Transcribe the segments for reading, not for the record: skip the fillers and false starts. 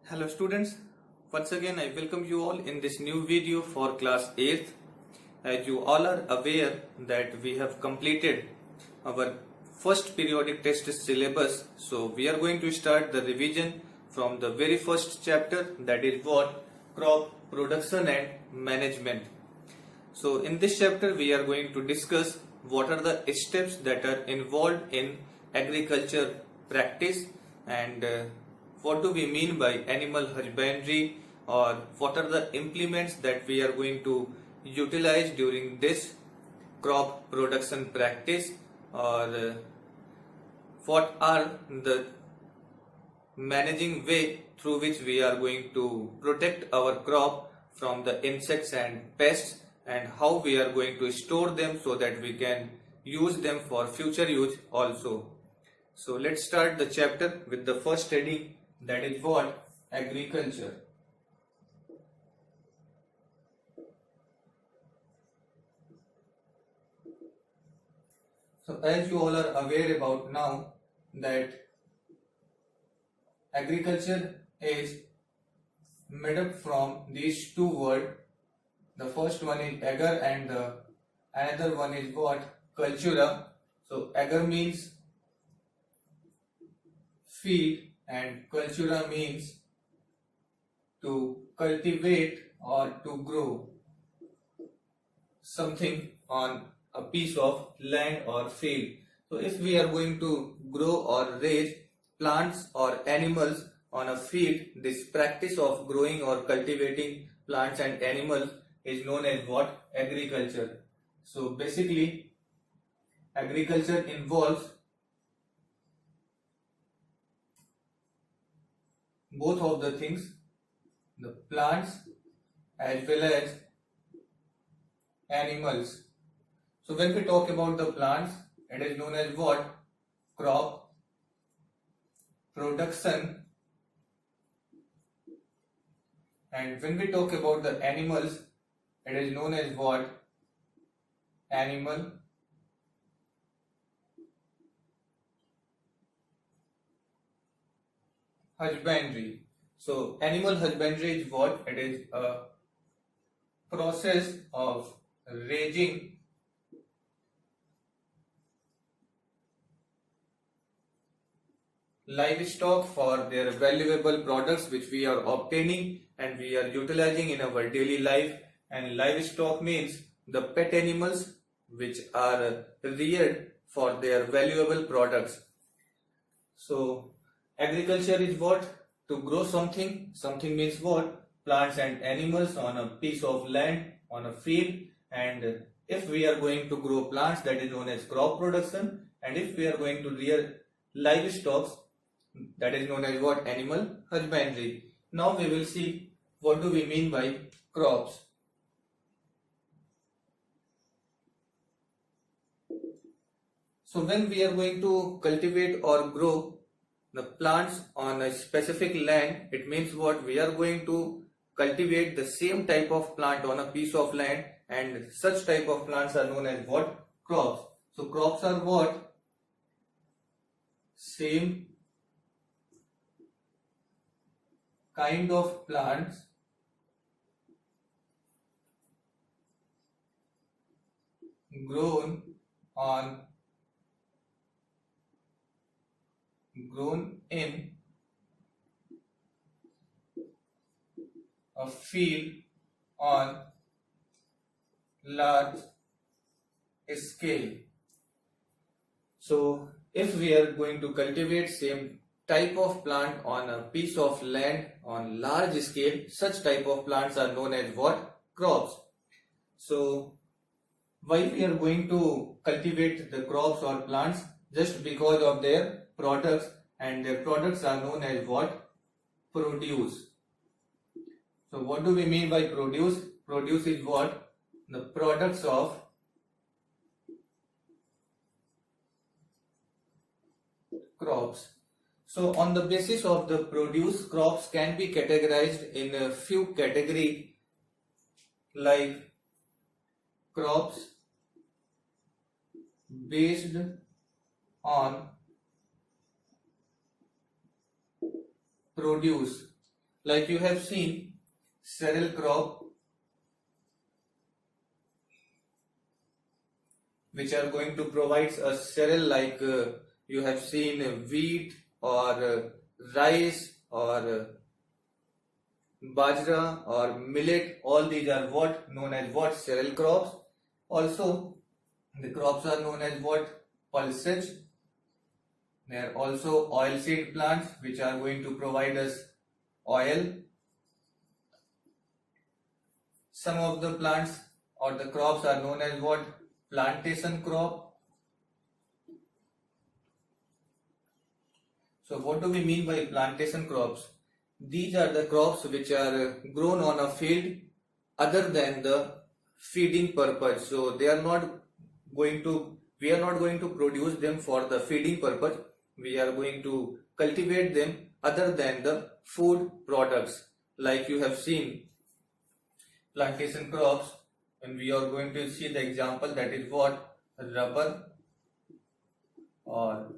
Hello students, once again I welcome you all in this new video for class 8th. As you all are aware that we have completed our first periodic test syllabus, so we are going to start the revision from the very first chapter, that is what? Crop production and management. So in this chapter we are going to discuss what are the steps that are involved in agriculture practice and what do we mean by animal husbandry, or what are the implements that we are going to utilize during this crop production practice, or what are the managing way through which we are going to protect our crop from the insects and pests, and how we are going to store them so that we can use them for future use also. So let's start the chapter with the first heading, that is what? Agriculture. So as you all are aware about now that agriculture is made up from these two words. The first one is agar and the another one is what? Cultura. So agar means feed and cultura means to cultivate or to grow something on a piece of land or field. So if we are going to grow or raise plants or animals on a field, this practice of growing or cultivating plants and animals is known as what? Agriculture. So basically agriculture involves both of the things, the plants as well as animals. So when we talk about the plants, it is known as what? Crop production. And when we talk about the animals, it is known as what? Animal husbandry. So animal husbandry is what? It is a process of raising livestock for their valuable products which we are obtaining and we are utilizing in our daily life. And livestock means the pet animals which are reared for their valuable products. So agriculture is what? To grow something. Something means what? Plants and animals on a piece of land, on a field. And if we are going to grow plants, that is known as crop production. And if we are going to rear livestock, that is known as what? Animal husbandry. Now we will see what do we mean by crops. So when we are going to cultivate or grow the plants on a specific land, it means what? We are going to cultivate the same type of plant on a piece of land, and such type of plants are known as what? Crops. So crops are what? Same kind of plants grown in a field on large scale. So if we are going to cultivate same type of plant on a piece of land on large scale, such type of plants are known as what? Crops. So why we are going to cultivate the crops or plants? Just because of their products, and their products are known as what? Produce. So what do we mean by produce? Produce is what? The products of crops. So on the basis of the produce, crops can be categorized in a few categories, like crops based on produce. Like you have seen cereal crop, which are going to provide a cereal, like you have seen wheat or rice or bajra or millet. All these are what known as what cereal crops. Also the crops are known as what pulses. They are also oilseed plants which are going to provide us oil. Some of the plants or the crops are known as what plantation crop. So what do we mean by plantation crops? These are the crops which are grown on a field other than the feeding purpose. So we are not going to produce them for the feeding purpose. We are going to cultivate them other than the food products. Like you have seen plantation crops, and we are going to see the example, that is what rubber or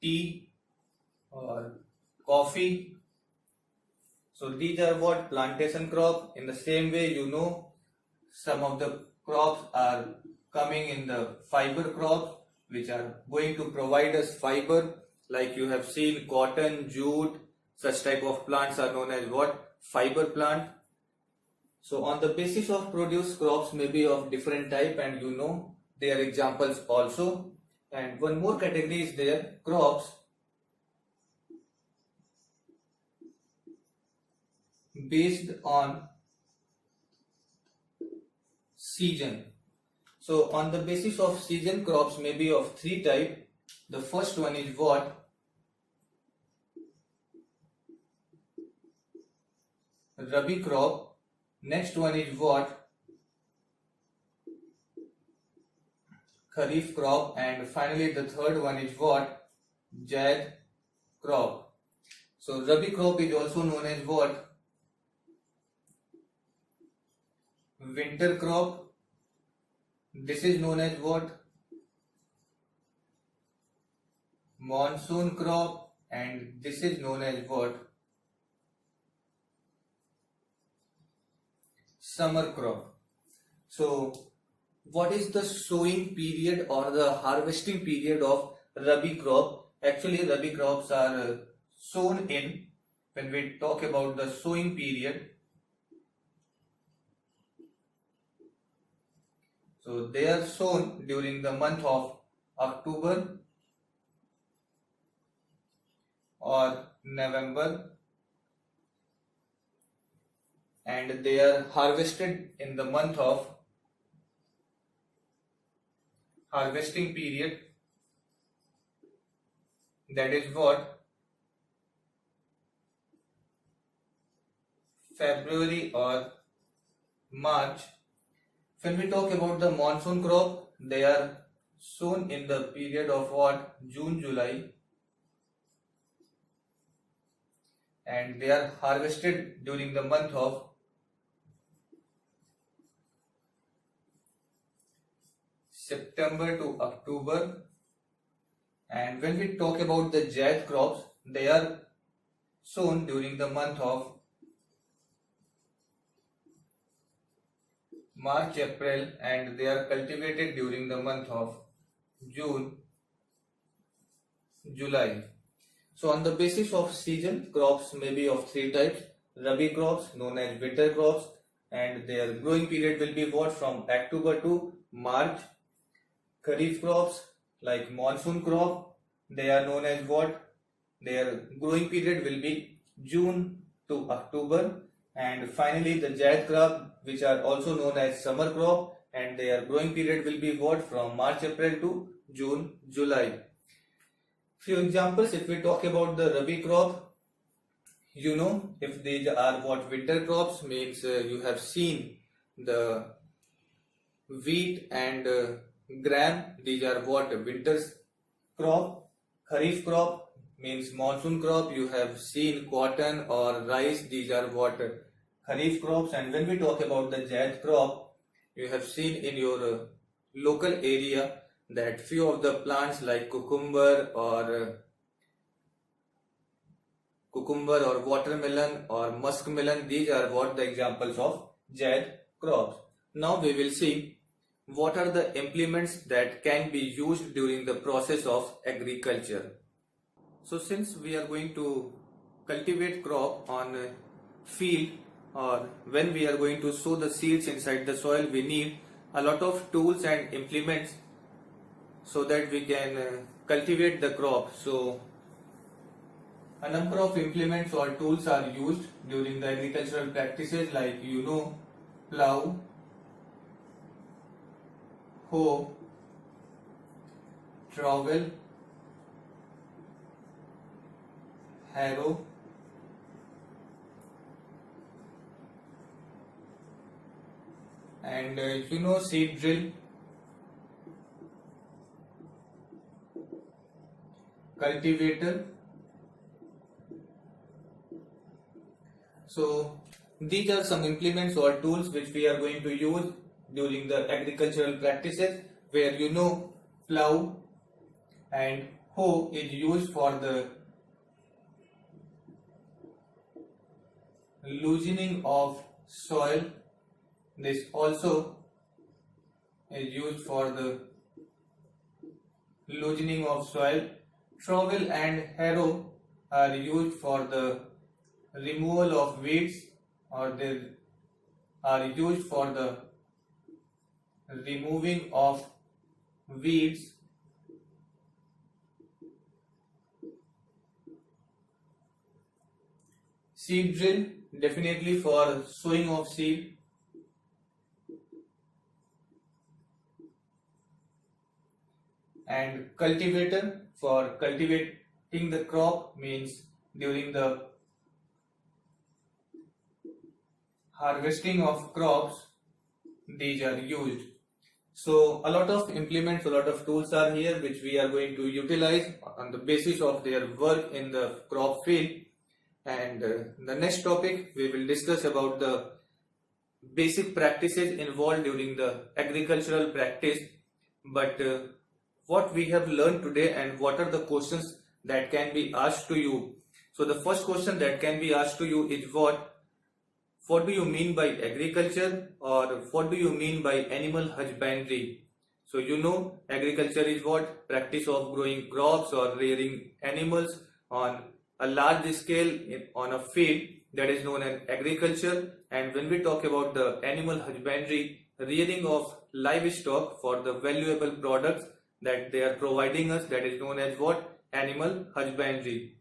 tea or coffee. So these are what plantation crop. In the same way, some of the crops are coming in the fiber crops which are going to provide us fiber. Like you have seen cotton, jute, such type of plants are known as what fiber plant. So on the basis of produce, crops may be of different type, and they are examples also. And one more category is there, crops based on season. So on the basis of season, crops may be of three type. The first one is what? Rabi crop. Next one is what? Kharif crop. And finally the third one is what? Zaid crop. So Rabi crop is also known as what? Winter crop. This is known as what? Monsoon crop. And this is known as what? Summer crop. So what is the sowing period or the harvesting period of Rabi crop? Actually Rabi crops are sown in, when we talk about the sowing period, so they are sown during the month of October or November, and they are harvested in the month of harvesting period, that is what? February or March. When we talk about the monsoon crop, they are sown in the period of what? June, July, and they are harvested during the month of September to October. And when we talk about the Zaid crops, they are sown during the month of March, April, and they are cultivated during the month of June, July. So on the basis of season, crops may be of three types. Rabi crops known as winter crops, and their growing period will be what? From October to March. Kharif crops like monsoon crop, they are known as what? Their growing period will be June to October. And finally the Zaid crop, which are also known as summer crop, and their growing period will be what? From March, April to June, July. Few examples, if we talk about the Rabi crop, if these are what? Winter crops, means you have seen the wheat and gram, these are what? Winter crop. Kharif crop means monsoon crop, you have seen cotton or rice, these are what? Kharif crops. And when we talk about the Zaid crop, you have seen in your local area that few of the plants like cucumber or cucumber or watermelon or muskmelon. These are what the examples of jade crops. Now we will see what are the implements that can be used during the process of agriculture. So since we are going to cultivate crop on a field, or when we are going to sow the seeds inside the soil, we need a lot of tools and implements so that we can cultivate the crop. So a number of implements or tools are used during the agricultural practices, like plow, hoe, trowel, harrow, and seed drill, cultivator. So these are some implements or tools which we are going to use during the agricultural practices, where plow and hoe is used for the loosening of soil. This also is used for the loosening of soil. Trowel and harrow are used for the removal of weeds, or they are used for the removing of weeds. Seed drill definitely for sowing of seed. And cultivator for cultivating the crop, means during the harvesting of crops these are used. So a lot of implements, a lot of tools are here which we are going to utilize on the basis of their work in the crop field. And the next topic we will discuss about the basic practices involved during the agricultural practice. But what we have learned today and what are the questions that can be asked to you. So the first question that can be asked to you is what do you mean by agriculture, or what do you mean by animal husbandry? So agriculture is what? Practice of growing crops or rearing animals on a large scale on a field, that is known as agriculture. And when we talk about the animal husbandry, rearing of livestock for the valuable products that they are providing us, that is known as what? Animal husbandry.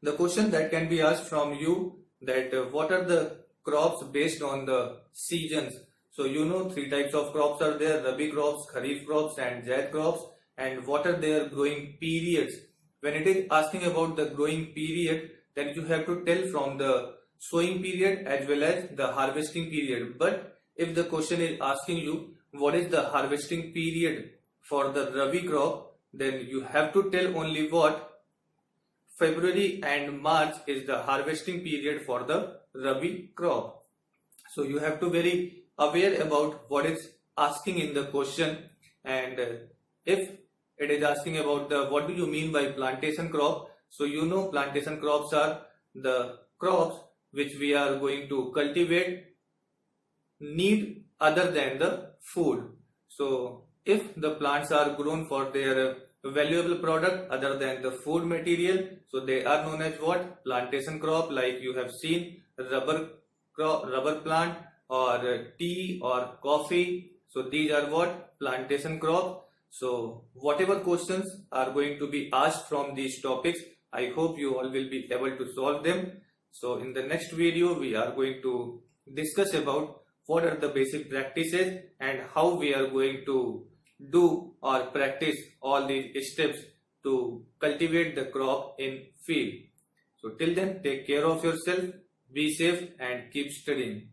The question that can be asked from you, that what are the crops based on the seasons? So three types of crops are there: rabi crops, kharif crops and zaid crops. And what are their growing periods? When it is asking about the growing period, then you have to tell from the sowing period as well as the harvesting period. But if the question is asking you what is the harvesting period for the rabi crop, then you have to tell only what? February and March is the harvesting period for the rabi crop. So you have to very aware about what is asking in the question. And if it is asking about what do you mean by plantation crop, so plantation crops are the crops which we are going to cultivate need other than the food. So if the plants are grown for their valuable product other than the food material, so they are known as what? Plantation crop. Like you have seen rubber plant or tea or coffee. So these are what? Plantation crop. So whatever questions are going to be asked from these topics, I hope you all will be able to solve them. So in the next video we are going to discuss about what are the basic practices and how we are going to do or practice all these steps to cultivate the crop in field. So till then, take care of yourself, be safe and keep studying.